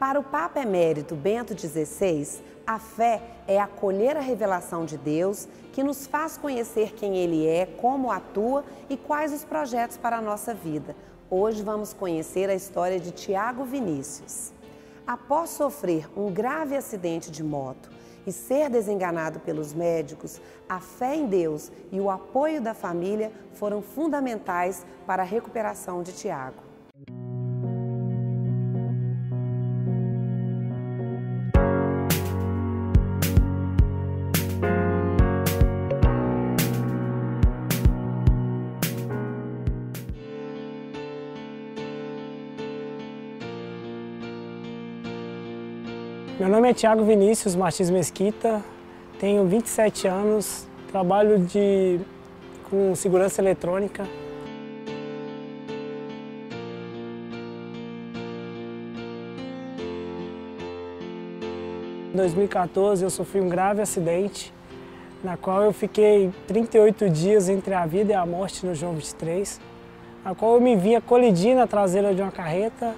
Para o Papa Emérito Bento XVI, a fé é acolher a revelação de Deus que nos faz conhecer quem Ele é, como atua e quais os projetos para a nossa vida. Hoje vamos conhecer a história de Tiago Vinícius. Após sofrer um grave acidente de moto e ser desenganado pelos médicos, a fé em Deus e o apoio da família foram fundamentais para a recuperação de Tiago. Meu nome é Tiago Vinícius Martins Mesquita, tenho 27 anos, trabalho com segurança eletrônica. Em 2014 eu sofri um grave acidente, na qual eu fiquei 38 dias entre a vida e a morte no João 23, na qual eu me via colidir na traseira de uma carreta,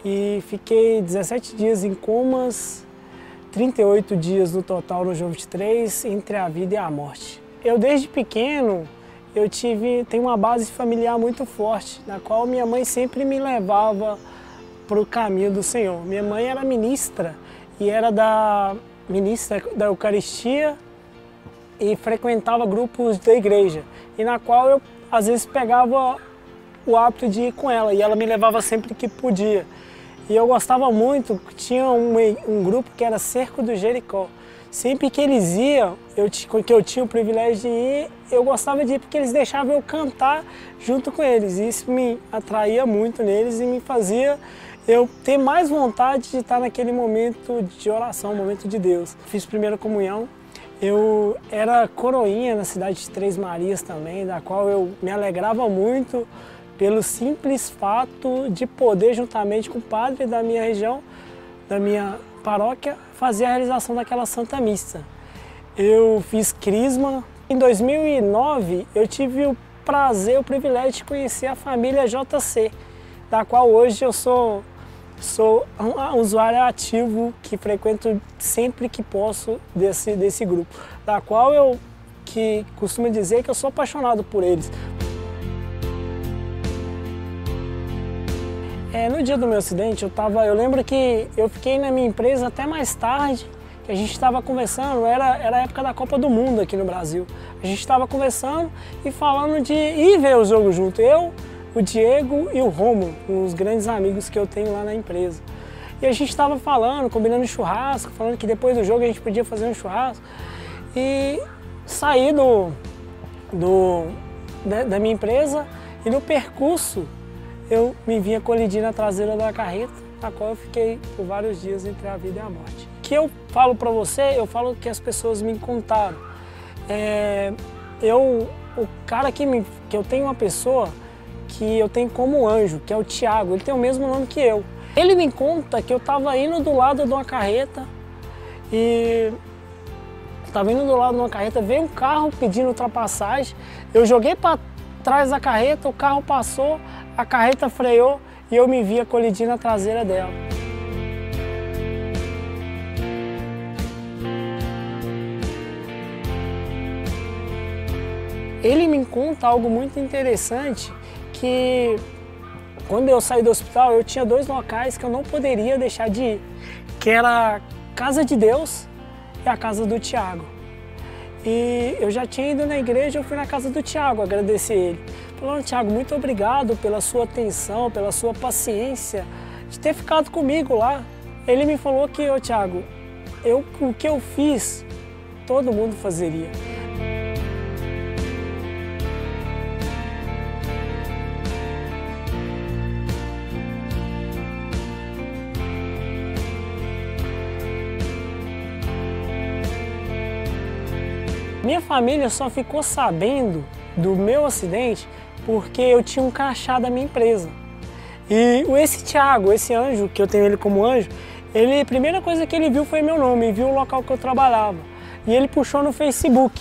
e fiquei 17 dias em comas, 38 dias no total no João 23, entre a vida e a morte. Eu desde pequeno, tenho uma base familiar muito forte, na qual minha mãe sempre me levava para o caminho do Senhor. Minha mãe era ministra, e era ministra da Eucaristia e frequentava grupos da igreja, e na qual eu às vezes pegava o hábito de ir com ela, e ela me levava sempre que podia. E eu gostava muito, tinha um grupo que era Cerco do Jericó. Sempre que eles iam, que eu tinha o privilégio de ir, eu gostava de ir porque eles deixavam eu cantar junto com eles. E isso me atraía muito neles e me fazia eu ter mais vontade de estar naquele momento de oração, momento de Deus. Fiz primeira comunhão. Eu era coroinha na cidade de Três Marias também, da qual eu me alegrava muito pelo simples fato de poder, juntamente com o padre da minha região, da minha paróquia, fazer a realização daquela Santa Missa. Eu fiz crisma. Em 2009, eu tive o prazer, o privilégio de conhecer a família JC, da qual hoje eu sou um usuário ativo que frequento sempre que posso desse grupo, da qual eu costumo dizer que eu sou apaixonado por eles. No dia do meu acidente, eu lembro que eu fiquei na minha empresa até mais tarde, que a gente estava conversando, era a época da Copa do Mundo aqui no Brasil. A gente estava conversando e falando de ir ver o jogo junto, eu, o Diego e o Rômulo, os grandes amigos que eu tenho lá na empresa. E a gente estava falando, combinando churrasco, falando que depois do jogo a gente podia fazer um churrasco. E saí da minha empresa e no percurso eu me vinha colidir na traseira da carreta, na qual eu fiquei por vários dias entre a vida e a morte. O que eu falo para você, eu falo que as pessoas me contaram. O cara que eu tenho uma pessoa que eu tenho como anjo, que é o Tiago, ele tem o mesmo nome que eu. Ele me conta que eu estava indo do lado de uma carreta veio um carro pedindo ultrapassagem, eu joguei para trás da carreta, o carro passou, a carreta freou e eu me via colidir na traseira dela. Ele me conta algo muito interessante, que quando eu saí do hospital eu tinha dois locais que eu não poderia deixar de ir, que era a Casa de Deus e a Casa do Tiago. E eu já tinha ido na igreja, eu fui na casa do Tiago agradecer ele. Falando, Tiago, muito obrigado pela sua atenção, pela sua paciência, de ter ficado comigo lá. Ele me falou que, Tiago, o que eu fiz, todo mundo fazeria. Minha família só ficou sabendo do meu acidente porque eu tinha um crachá da minha empresa. E esse Tiago, esse anjo, que eu tenho ele como anjo, a primeira coisa que ele viu foi meu nome, viu o local que eu trabalhava. E ele puxou no Facebook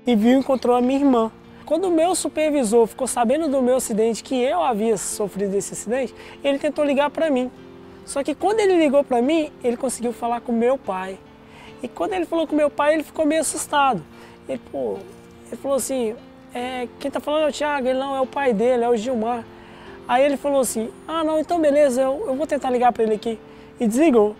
e encontrou a minha irmã. Quando o meu supervisor ficou sabendo do meu acidente, que eu havia sofrido esse acidente, ele tentou ligar para mim. Só que quando ele ligou para mim, ele conseguiu falar com meu pai. E quando ele falou com meu pai, ele ficou meio assustado. Ele falou assim, quem tá falando é o Thiago, ele não, é o pai dele, é o Gilmar. Aí ele falou assim, ah não, então beleza, eu vou tentar ligar para ele aqui. E desligou.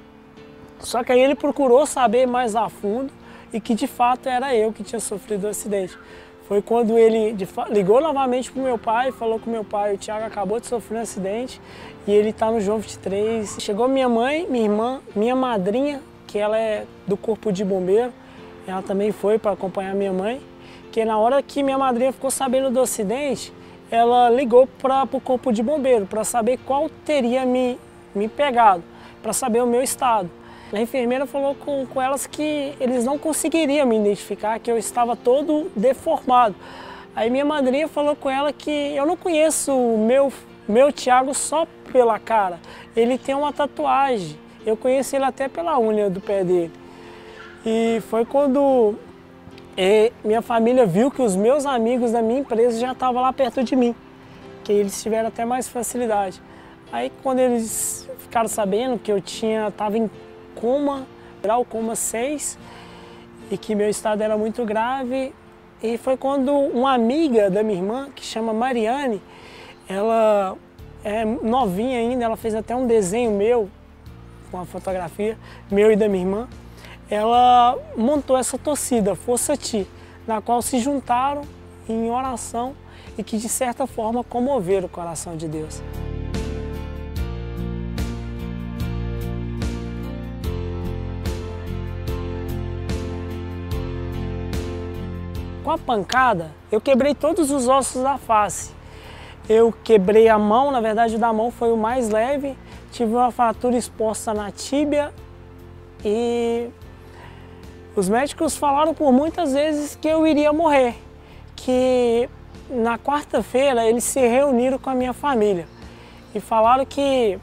Só que aí ele procurou saber mais a fundo e que de fato era eu que tinha sofrido o acidente. Foi quando ele ligou novamente para o meu pai, falou com meu pai, o Thiago acabou de sofrer um acidente e ele está no João 23. Chegou minha mãe, minha irmã, minha madrinha, que ela é do Corpo de Bombeiro, ela também foi para acompanhar minha mãe, que na hora que minha madrinha ficou sabendo do acidente, ela ligou para o Corpo de Bombeiro para saber qual teria me pegado, para saber o meu estado. A enfermeira falou com elas que eles não conseguiriam me identificar, que eu estava todo deformado. Aí minha madrinha falou com ela que eu não conheço o meu Thiago só pela cara. Ele tem uma tatuagem, eu conheço ele até pela unha do pé dele. E foi quando minha família viu que os meus amigos da minha empresa já estavam lá perto de mim, que eles tiveram até mais facilidade. Aí quando eles ficaram sabendo que eu estava em coma, grau coma 6, e que meu estado era muito grave, e foi quando uma amiga da minha irmã, que chama Mariane, ela é novinha ainda, ela fez até um desenho meu, com a fotografia, meu e da minha irmã, ela montou essa torcida, Força Ti, na qual se juntaram em oração e que de certa forma comoveram o coração de Deus. Com a pancada, eu quebrei todos os ossos da face. Eu quebrei a mão, na verdade o da mão foi o mais leve, tive uma fratura exposta na tíbia e os médicos falaram por muitas vezes que eu iria morrer, que na quarta-feira eles se reuniram com a minha família e falaram que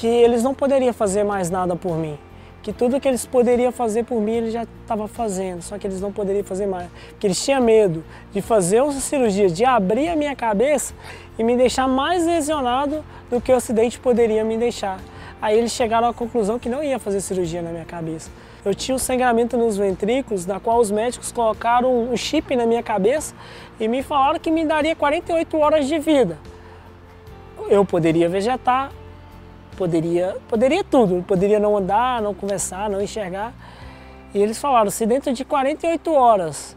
eles não poderiam fazer mais nada por mim. Que tudo que eles poderiam fazer por mim, eles já estavam fazendo, só que eles não poderiam fazer mais. Porque eles tinham medo de fazer uma cirurgia, de abrir a minha cabeça e me deixar mais lesionado do que o acidente poderia me deixar. Aí eles chegaram à conclusão que não ia fazer cirurgia na minha cabeça. Eu tinha um sangramento nos ventrículos, na qual os médicos colocaram um chip na minha cabeça e me falaram que me daria 48 horas de vida. Eu poderia vegetar, poderia tudo, poderia não andar, não conversar, não enxergar. E eles falaram, se dentro de 48 horas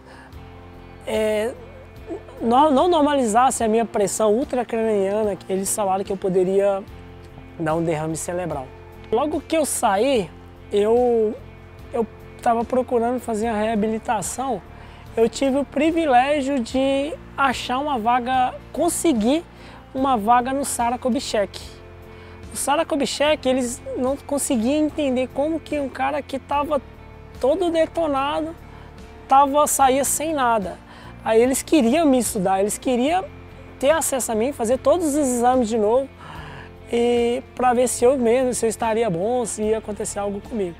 não normalizasse a minha pressão ultracraniana, eles falaram que eu poderia dar um derrame cerebral. Logo que eu saí, eu estava procurando fazer a reabilitação, eu tive o privilégio de achar uma vaga, conseguir uma vaga no Sara Kubitschek. O Sara Kubitschek, eles não conseguiam entender como que um cara que estava todo detonado saía sem nada. Aí eles queriam me estudar, eles queriam ter acesso a mim, fazer todos os exames de novo e para ver se eu estaria bom, se ia acontecer algo comigo.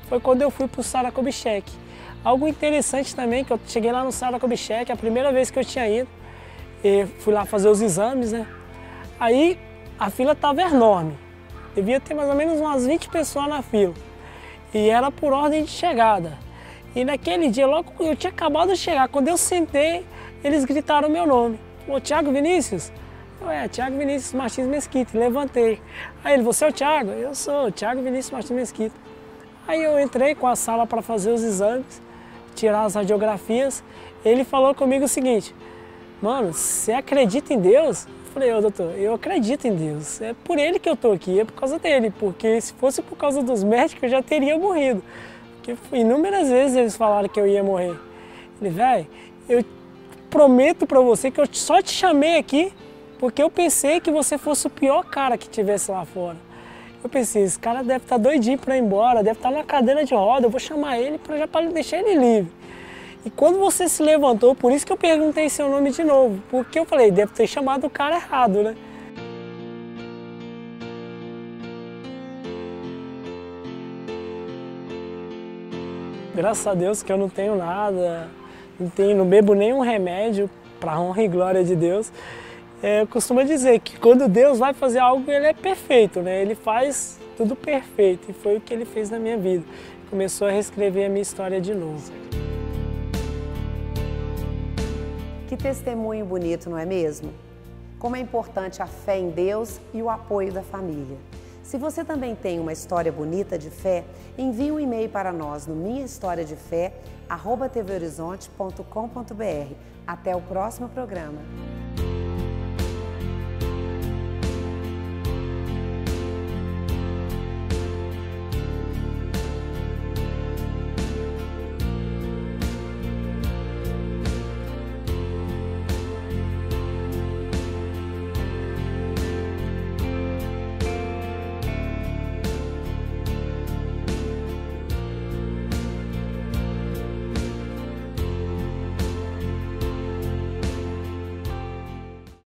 Foi quando eu fui para o Sara Kubitschek. Algo interessante também, que eu cheguei lá no Sara Kubitschek, a primeira vez que eu tinha ido, e fui lá fazer os exames, né? Aí a fila estava enorme, devia ter mais ou menos umas 20 pessoas na fila e era por ordem de chegada. E naquele dia, logo eu tinha acabado de chegar, quando eu sentei, eles gritaram meu nome. Falou, Thiago Vinícius? Thiago Vinícius Martins Mesquita, levantei. Aí ele, você é o Thiago? Eu sou o Thiago Vinícius Martins Mesquita. Aí eu entrei com a sala para fazer os exames, tirar as radiografias. Ele falou comigo o seguinte, mano, você acredita em Deus? Eu falei, doutor, eu acredito em Deus, é por ele que eu tô aqui, é por causa dele, porque se fosse por causa dos médicos eu já teria morrido. Porque inúmeras vezes eles falaram que eu ia morrer. Ele, velho, eu prometo pra você que eu só te chamei aqui porque eu pensei que você fosse o pior cara que tivesse lá fora. Eu pensei, esse cara deve estar doidinho pra ir embora, deve estar numa cadeira de roda, eu vou chamar ele para deixar ele livre. E quando você se levantou, por isso que eu perguntei seu nome de novo, porque eu falei, deve ter chamado o cara errado, né? Graças a Deus que eu não tenho nada, não bebo nenhum remédio, para honra e glória de Deus. Eu costumo dizer que quando Deus vai fazer algo, Ele é perfeito, né? Ele faz tudo perfeito, e foi o que Ele fez na minha vida. Começou a reescrever a minha história de novo. Que testemunho bonito, não é mesmo? Como é importante a fé em Deus e o apoio da família. Se você também tem uma história bonita de fé, envie um e-mail para nós no minhahistoriadefé@tvhorizonte.com.br. Até o próximo programa.